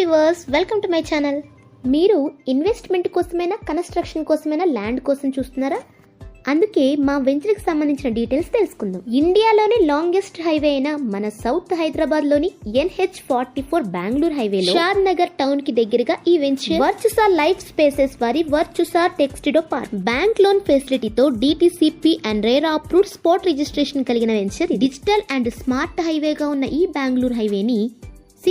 Viewers, welcome to my channel. మీరు investment కోసమైనా construction కోసమైనా ల్యాండ్ కోసం చూస్తున్నారా? అందుకే మా వెంచర్కి సంబంధించిన డీటెయిల్స్ తెలుసుకుందాం. ఇండియాలోని లాంగెస్ట్ హైవే అయిన మన సౌత్ హైదరాబాద్ లోని NH44 బెంగళూరు హైవేలో షాద్ నగర్ టౌన్ కి దగ్గరగా ఈ వెంచర్ వర్చుసా లైఫ్ స్పేసెస్ వారి వర్చుసా టెక్స్టిడో పార్క్ బ్యాంక్ లోన్ ఫెసిలిటీతో DTCP and RERA approved spot registration కలిగిన వెంచర్. డిజిటల్ అండ్ స్మార్ట్ హైవేగా ఉన్న ఈ బెంగళూరు హైవేని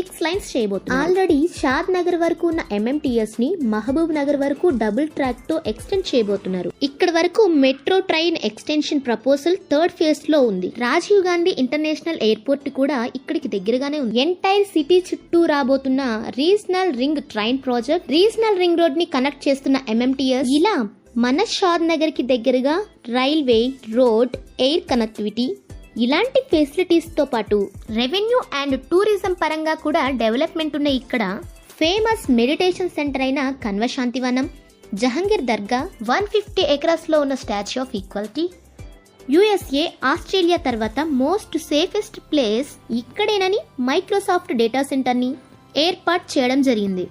6 లైన్స్ చేయబోతున్నారు. ఆల్రెడీ షాద్ నగర్ వరకు ఉన్న MMTS ని మహబూబ్ నగర్ వరకు డబుల్ ట్రాక్ తో ఎక్స్టెండ్ చేయబోతున్నారు. ఇక్కడ వరకు metro train extension proposal 3rd phase లో ఉంది. రాజీవ్ గాంధీ ఇంటర్నేషనల్ ఎయిర్పోర్ట్ కూడా ఇక్కడికి దగ్గరగానే ఉంది. ఎంటైర్ సిటీ చుట్టూ రాబోతున్న regional ring train project, regional ring road ని కనెక్ట్ చేస్తున్న MMTS, ఇలా మన షాద్ నగర్ కి దగ్గరగా రైల్వే, రోడ్, ఎయిర్ కనెక్టివిటీ ఇలాంటి ఫెసిలిటీస్ తో పాటు రెవెన్యూ అండ్ టూరిజం పరంగా కూడా డెవలప్మెంట్ ఉన్న ఇక్కడ ఫేమస్ మెడిటేషన్ సెంటర్ అయిన కన్వ శాంతివనం, జహంగీర్ దర్గా, 150 acres లో ఉన్న statue of equality, USA, Australia తర్వాత మోస్ట్ సేఫెస్ట్ ప్లేస్ ఇక్కడేనని మైక్రోసాఫ్ట్ డేటా సెంటర్ ని ఏర్పాటు చేయడం జరిగింది.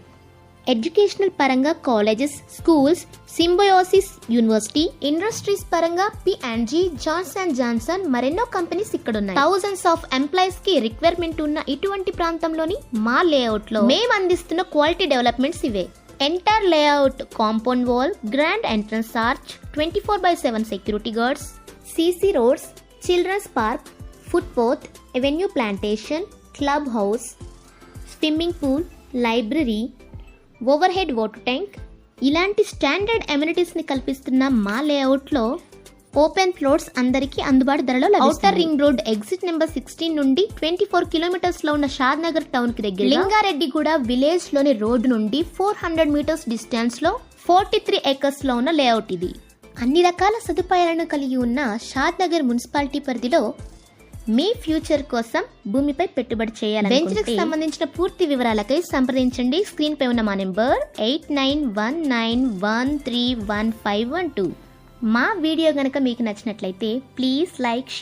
ఎడ్యుకేషనల్ పరంగా colleges, schools, Symbiosis university, industries పరంగా P&G, జాన్సన్ జాన్సన్ మరెన్నో కంపెనీస్ ఇక్కడ ఉన్నాయి. థౌజండ్స్ ఆఫ్ ఎంప్లాయీస్ కి రిక్వైర్మెంట్ ఉన్న ఇటువంటి ప్రాంతంలోని మా లేఅవుట్ లో మేము అందిస్తున్న క్వాలిటీ డెవలప్మెంట్స్ ఇవే. Entire layout compound wall, grand entrance arch, 24/7 security guards, CC roads, children's park, footpath, avenue plantation, club house, swimming pool, library, over head water tank ఇలాంటి స్టాండర్డ్ అమ్యూనిటీస్ ని కల్పిస్తున్న మా layout లో open floors అందరికీ అందుబాటు ధరలో outer ring road exit number 16 నుండి 24 kilometres లో ఉన్న షాద్ నగర్ టౌన్ కి దగ్గర లింగారెడ్డిగూడ విలేజ్ లోని రోడ్డు నుండి 400 మీటర్స్ డిస్టెన్స్ లో 43 acres లో ఉన్న లేఅవుట్ ఇది. అన్ని రకాల సదుపాయాలను కలిగి ఉన్న షాద్ నగర్ మున్సిపాలిటీ పరిధిలో మీ ఫ్యూచర్ కోసం భూమిపై పెట్టుబడి చేయాలి. వెంచర్కి సంబంధించిన పూర్తి వివరాలకై సంప్రదించండి. స్క్రీన్ పై ఉన్న మా నెంబర్ 8919131512. మా వీడియో గనక మీకు నచ్చినట్లయితే ప్లీజ్ లైక్, షేర్.